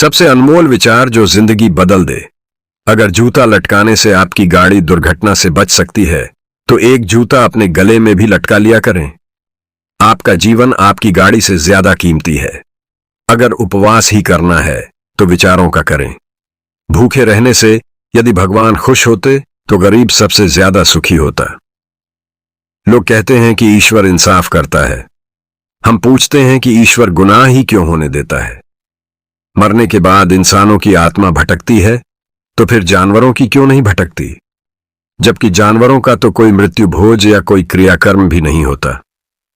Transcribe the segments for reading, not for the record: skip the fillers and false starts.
सबसे अनमोल विचार जो जिंदगी बदल दे। अगर जूता लटकाने से आपकी गाड़ी दुर्घटना से बच सकती है तो एक जूता अपने गले में भी लटका लिया करें। आपका जीवन आपकी गाड़ी से ज्यादा कीमती है। अगर उपवास ही करना है तो विचारों का करें। भूखे रहने से यदि भगवान खुश होते तो गरीब सबसे ज्यादा सुखी होता। लोग कहते हैं कि ईश्वर इंसाफ करता है। हम पूछते हैं कि ईश्वर गुनाह ही क्यों होने देता है। मरने के बाद इंसानों की आत्मा भटकती है तो फिर जानवरों की क्यों नहीं भटकती, जबकि जानवरों का तो कोई मृत्यु भोज या कोई क्रियाकर्म भी नहीं होता।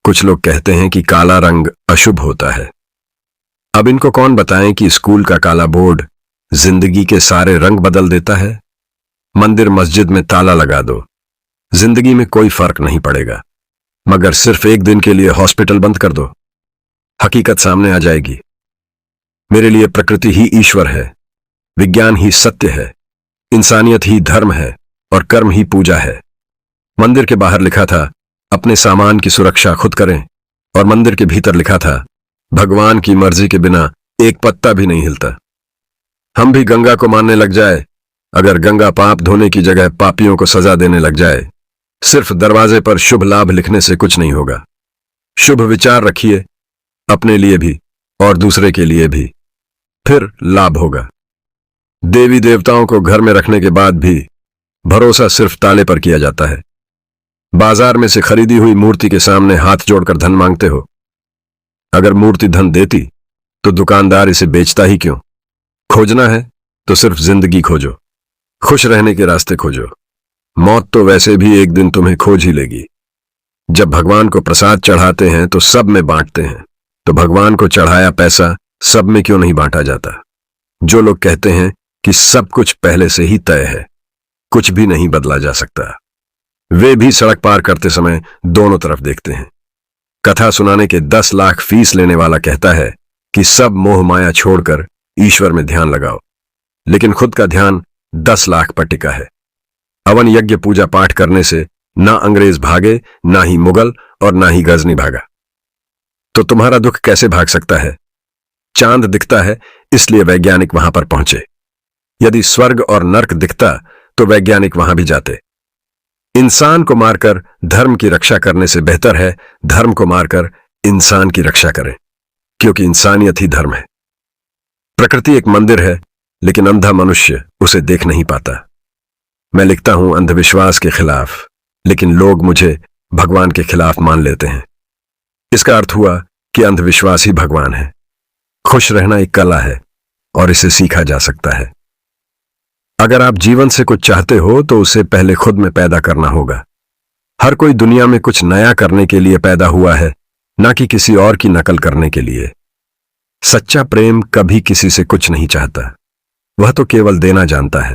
कुछ लोग कहते हैं कि काला रंग अशुभ होता है। अब इनको कौन बताएं कि स्कूल का काला बोर्ड जिंदगी के सारे रंग बदल देता है। मंदिर मस्जिद में ताला लगा दो, जिंदगी में कोई फर्क नहीं पड़ेगा, मगर सिर्फ एक दिन के लिए हॉस्पिटल बंद कर दो, हकीकत सामने आ जाएगी। मेरे लिए प्रकृति ही ईश्वर है, विज्ञान ही सत्य है, इंसानियत ही धर्म है और कर्म ही पूजा है। मंदिर के बाहर लिखा था अपने सामान की सुरक्षा खुद करें, और मंदिर के भीतर लिखा था भगवान की मर्जी के बिना एक पत्ता भी नहीं हिलता। हम भी गंगा को मानने लग जाए, अगर गंगा पाप धोने की जगह पापियों को सजा देने लग जाए, सिर्फ दरवाजे पर शुभ लाभ लिखने से कुछ नहीं होगा। शुभ विचार रखिए, अपने लिए भी और दूसरे के लिए भी, फिर लाभ होगा। देवी देवताओं को घर में रखने के बाद भी भरोसा सिर्फ ताले पर किया जाता है। बाजार में से खरीदी हुई मूर्ति के सामने हाथ जोड़कर धन मांगते हो। अगर मूर्ति धन देती तो दुकानदार इसे बेचता ही क्यों। खोजना है तो सिर्फ जिंदगी खोजो, खुश रहने के रास्ते खोजो। मौत तो वैसे भी एक दिन तुम्हें खोज ही लेगी। जब भगवान को प्रसाद चढ़ाते हैं तो सब में बांटते हैं, तो भगवान को चढ़ाया पैसा सब में क्यों नहीं बांटा जाता। जो लोग कहते हैं कि सब कुछ पहले से ही तय है, कुछ भी नहीं बदला जा सकता, वे भी सड़क पार करते समय दोनों तरफ देखते हैं। कथा सुनाने के 10 लाख फीस लेने वाला कहता है कि सब मोह माया छोड़कर ईश्वर में ध्यान लगाओ, लेकिन खुद का ध्यान 10 लाख पर टिका है। हवन यज्ञ पूजा पाठ करने से ना अंग्रेज भागे, ना ही मुगल और ना ही गजनी भागा। तो तुम्हारा दुख कैसे भाग सकता है। चांद दिखता है इसलिए वैज्ञानिक वहां पर पहुंचे। यदि स्वर्ग और नर्क दिखता तो वैज्ञानिक वहां भी जाते। इंसान को मारकर धर्म की रक्षा करने से बेहतर है धर्म को मारकर इंसान की रक्षा करें, क्योंकि इंसानियत ही धर्म है। प्रकृति एक मंदिर है, लेकिन अंधा मनुष्य उसे देख नहीं पाता। मैं लिखता हूं अंधविश्वास के खिलाफ, लेकिन लोग मुझे भगवान के खिलाफ मान लेते हैं। इसका अर्थ हुआ कि अंधविश्वास ही भगवान है। खुश रहना एक कला है और इसे सीखा जा सकता है। अगर आप जीवन से कुछ चाहते हो तो उसे पहले खुद में पैदा करना होगा। हर कोई दुनिया में कुछ नया करने के लिए पैदा हुआ है, ना कि किसी और की नकल करने के लिए। सच्चा प्रेम कभी किसी से कुछ नहीं चाहता, वह तो केवल देना जानता है।